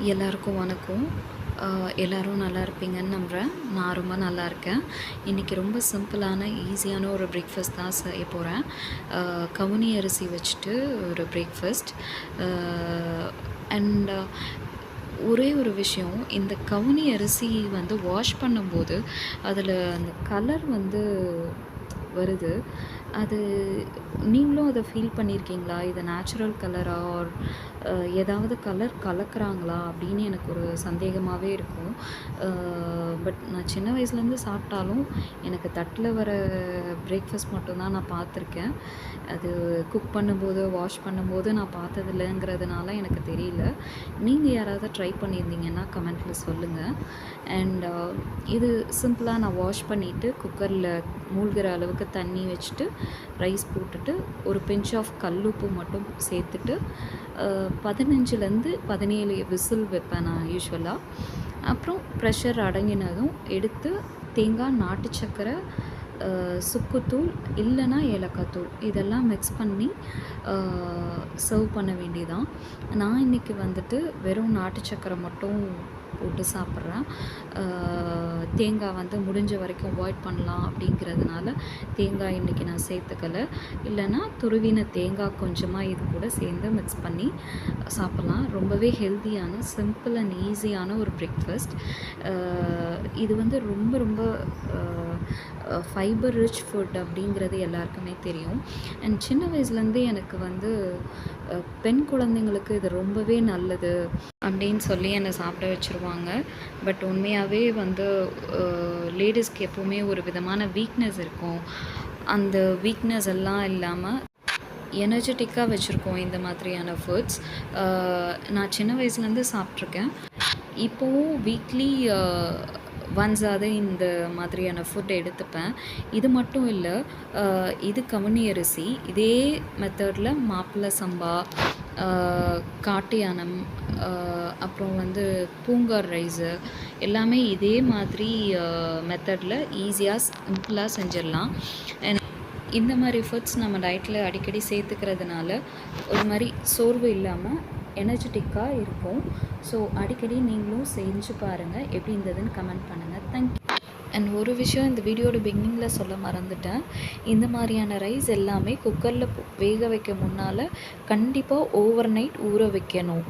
எல்லாருக்கும் வணக்கம். எல்லோரும் நல்லா இருப்பீங்கன்னு நம்புகிறேன். நான் ரொம்ப நல்லா இருக்கேன். இன்றைக்கி ரொம்ப சிம்பிளான ஈஸியான ஒரு பிரேக்ஃபாஸ்ட் தான் செய்ய போகிறேன். கவுனி அரிசி வச்சுட்டு ஒரு பிரேக்ஃபாஸ்ட். அண்ட் ஒரே ஒரு விஷயம், இந்த கவுனி அரிசி வந்து வாஷ் பண்ணும்போது அதில் அந்த கலர் வந்து வருது. அது நீங்களும் அதை ஃபீல் பண்ணியிருக்கீங்களா? இது நேச்சுரல் கலரா ஆர் ஏதாவது கலர் கலக்கிறாங்களா அப்படின்னு எனக்கு ஒரு சந்தேகமாகவே இருக்கும். பட் நான் சின்ன வயசுலேருந்து சாப்பிட்டாலும் எனக்கு தட்டில் வர பிரேக்ஃபாஸ்ட் மட்டும்தான் நான் பார்த்துருக்கேன். அது குக் பண்ணும்போது வாஷ் பண்ணும்போது நான் பார்த்ததில்லைங்கிறதுனால எனக்கு தெரியல. நீங்கள் யாராவது ட்ரை பண்ணியிருந்தீங்கன்னா கமெண்ட்டில் சொல்லுங்கள். அண்ட் இது சிம்பிளாக நான் வாஷ் பண்ணிவிட்டு குக்கரில் மூழ்கிற அளவுக்கு தண்ணி வச்சுட்டு ரைஸ் போட்டுட்டு ஒரு பிஞ்ச் ஆஃப் கல்லுப்பு மட்டும் சேர்த்துட்டு 15லேருந்து 17 விசில் வைப்பேன் நான் யூஸ்வலாக. அப்புறம் ப்ரெஷர் அடங்கினதும் எடுத்து தேங்காய், நாட்டு சர்க்கரை, சுக்குத்தூள் இல்லைன்னா ஏலக்காய் தூள் இதெல்லாம் மிக்ஸ் பண்ணி சர்வ் பண்ண வேண்டியதான். நான் இன்றைக்கி வந்துட்டு வெறும் நாட்டு சர்க்கரை மட்டும் போட்டு சாப்பிட்றேன். தேங்காய் வந்து முடிஞ்ச வரைக்கும் அவாய்ட் பண்ணலாம் அப்படிங்கிறதுனால தேங்காய் இன்றைக்கி நான் சேர்த்துக்கலை. இல்லைன்னா துருவின தேங்காய் கொஞ்சமாக இது கூட சேர்ந்து மிக்ஸ் பண்ணி சாப்பிட்லாம். ரொம்பவே ஹெல்த்தியான, சிம்பிள் அண்ட் ஈஸியான ஒரு பிரேக்ஃபாஸ்ட். இது வந்து ரொம்ப ரொம்ப ஃபைபர் ரிச் ஃபுட் அப்படிங்கிறது எல்லாருக்குமே தெரியும். அண்ட் சின்ன வயசுலேருந்தே எனக்கு வந்து பெண் குழந்தைங்களுக்கு இது ரொம்பவே நல்லது அப்படின்னு சொல்லி என்னை சாப்பிட வச்சுருவாங்க. பட் உண்மையாகவே வந்து லேடிஸ்க்கு எப்போவுமே ஒரு விதமான வீக்னஸ் இருக்கும். அந்த வீக்னஸ் எல்லாம் இல்லாமல் எனர்ஜெட்டிக்காக வச்சுருக்கோம் இந்த மாதிரியான ஃபுட்ஸ். நான் சின்ன வயசுலேருந்து சாப்பிட்ருக்கேன். இப்போவும் வீக்லி ஒன்ஸாவது இந்த மாதிரியான ஃபுட் எடுத்துப்பேன். இது மட்டும் இல்லை, இது கவுனி அரிசி. இதே மெத்தடில் மாப்பிள்ளை சம்பா, காட்டு யானம், அப்புறம் வந்து பூங்கார் ரைஸு எல்லாமே இதே மாதிரி மெத்தடில் ஈஸியாக சிம்பிளாக செஞ்சிடலாம். இந்த மாதிரி ஃபுட்ஸ் நம்ம டயட்டில் அடிக்கடி சேர்த்துக்கிறதுனால ஒரு மாதிரி சோர்வு இல்லாமல் எனர்ஜெட்டிக்காக இருக்கும். ஸோ அடிக்கடி நீங்களும் செஞ்சு பாருங்கள். எப்படி இருந்ததுன்னு கமெண்ட் பண்ணுங்கள். தேங்க்யூ. அண்ட் ஒரு விஷயம் இந்த வீடியோட பிகினிங்கில் சொல்ல மறந்துட்டேன். இந்த மாதிரியான ரைஸ் எல்லாமே குக்கரில் வேக வைக்க முன்னால் கண்டிப்பாக ஓவர் நைட் ஊற வைக்கணும்.